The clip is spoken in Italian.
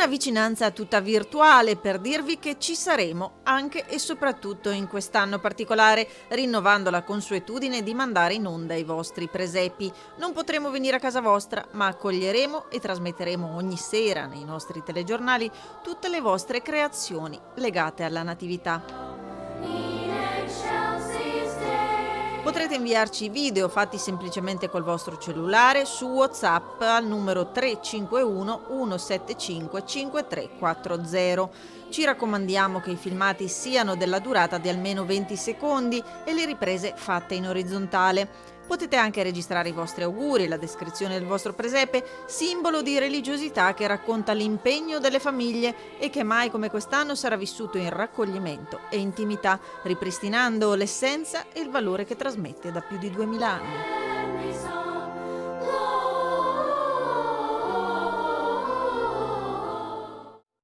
Una vicinanza tutta virtuale per dirvi che ci saremo anche e soprattutto in quest'anno particolare, rinnovando la consuetudine di mandare in onda i vostri presepi. Non potremo venire a casa vostra, ma accoglieremo e trasmetteremo ogni sera nei nostri telegiornali tutte le vostre creazioni legate alla Natività. Potrete inviarci video fatti semplicemente col vostro cellulare su WhatsApp al numero 351 175 5340. Ci raccomandiamo che i filmati siano della durata di almeno 20 secondi e le riprese fatte in orizzontale. Potete anche registrare i vostri auguri, la descrizione del vostro presepe, simbolo di religiosità che racconta l'impegno delle famiglie e che mai come quest'anno sarà vissuto in raccoglimento e intimità, ripristinando l'essenza e il valore che trasmette da più di 2000 anni.